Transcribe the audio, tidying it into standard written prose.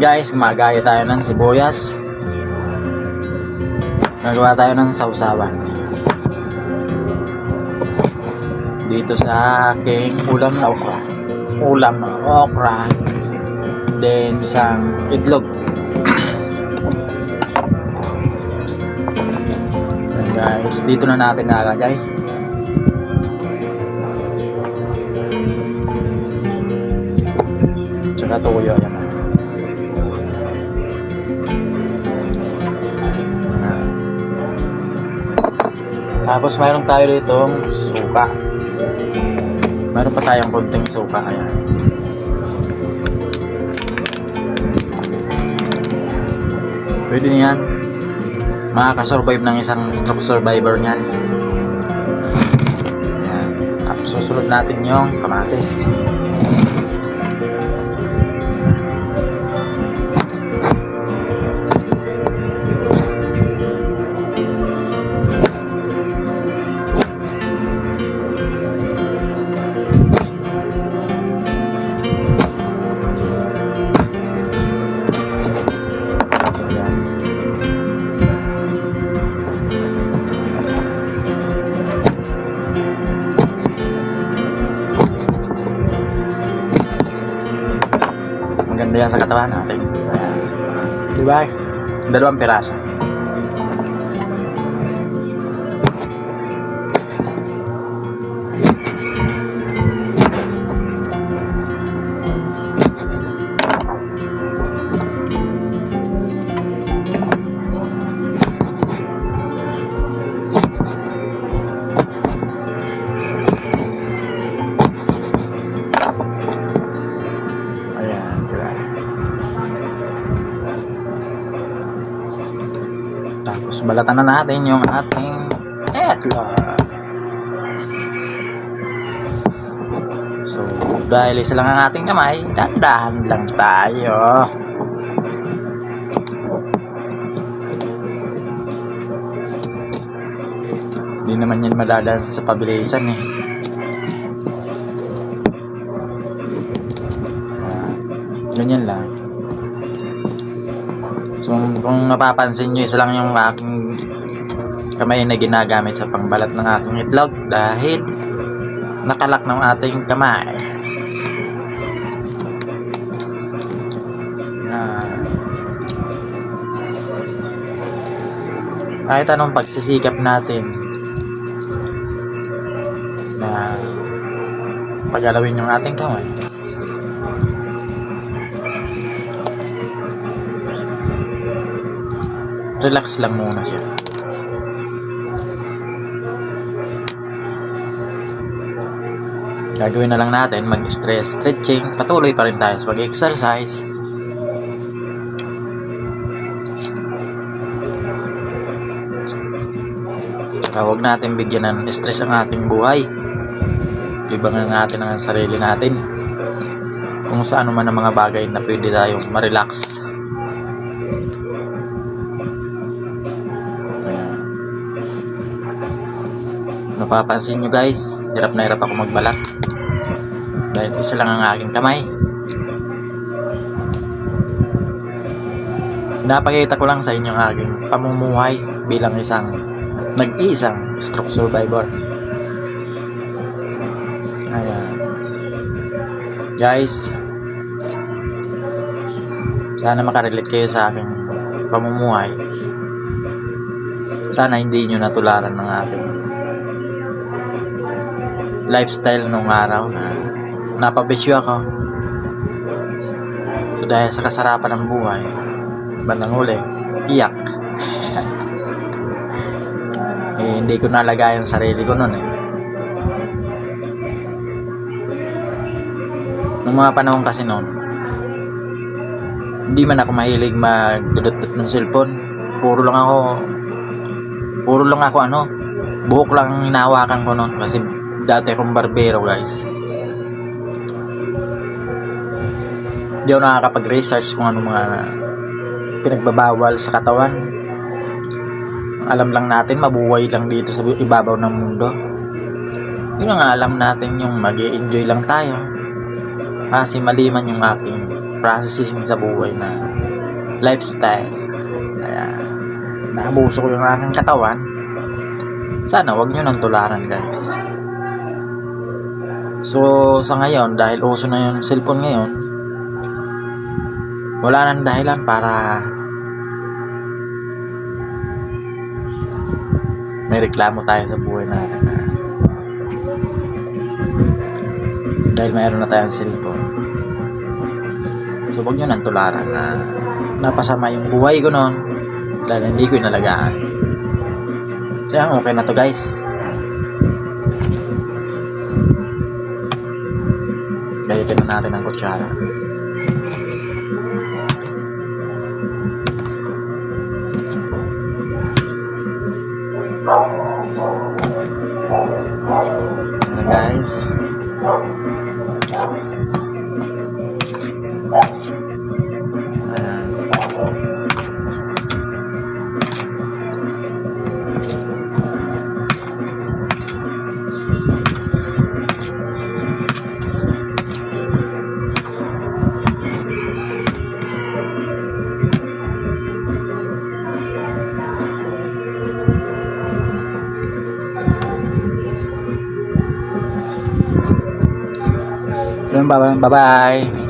Guys, gumagaya tayo ng sibuyas. Gagawa tayo ng sausawan dito sa aking ulam na okra. Then isang itlog. And guys, dito na natin nalagay. Tsaka tuyo, yan. Tapos mayroon tayo ditong suka. Mayroon pa tayong konting suka. Ayan. Pwede niyan. Makakasurvive ng isang stroke survivor niyan. Ayan. Tapos susunod natin yung kamatis. Maganda yan sa katawan natin. Diba? 2 piraso. Tapos balatan na natin yung ating itlog. So dahil isa lang ang ating kamay, dahan lang tayo. Hindi naman yan madadaan sa pabilisan eh. Ganyan lang. So kung napapansin nyo, isa lang yung aking kamay na ginagamit sa pangbalat ng aking itlog dahil nakalak ng ating kamay. Kahit anong pagsisikap natin na pagalawin yung ating kamay, relax lang muna siya. Gagawin na lang natin mag-stress stretching. Patuloy pa rin tayo sa pag-exercise. Huwag natin bigyan ng stress ang ating buhay. Libangan natin ang sarili natin kung saan man ang mga bagay na pwede tayong ma-relax. Napapansin nyo guys, hirap na hirap ako magbalat dahil isa lang ang aking kamay. Napakita ko lang sa inyo ang aking pamumuhay bilang isang nag-iisang stroke survivor. Ayan guys, sana makarelate kayo sa aking pamumuhay. Sana hindi nyo natularan ng aking lifestyle nung araw na napabisyo ako. So dahil sa kasarapan ng buhay, bandang huli, iyak. Hindi ko nalagay yung sarili ko nun eh. Nung mga panahon kasi nun, hindi man ako mahilig magdudot ng cellphone. Puro lang ako buhok lang ang hinahawakan ko nun kasi dati akong barbero guys. Hindi ako nakakapag-research kung ano mga pinagbabawal sa katawan. Alam lang natin mabuhay lang dito sa ibabaw ng mundo. Yun ang alam natin, yung mag-i-enjoy lang tayo kasi maliman yung aking processing sa buhay na lifestyle. Kaya naabuso ko yung aking katawan. Sana wag nyo nang tularan, guys. So sa ngayon, dahil uso na yung cellphone ngayon, wala nang dahilan para may reklamo tayo sa buhay natin dahil mayroon na tayong cellphone. So wag nyo nang tularan na napasama yung buhay ko noon dahil hindi ko inalagaan. Kaya okay na to, guys. Gayitin na natin ang kutsara. Ayan, guys. Bye bye.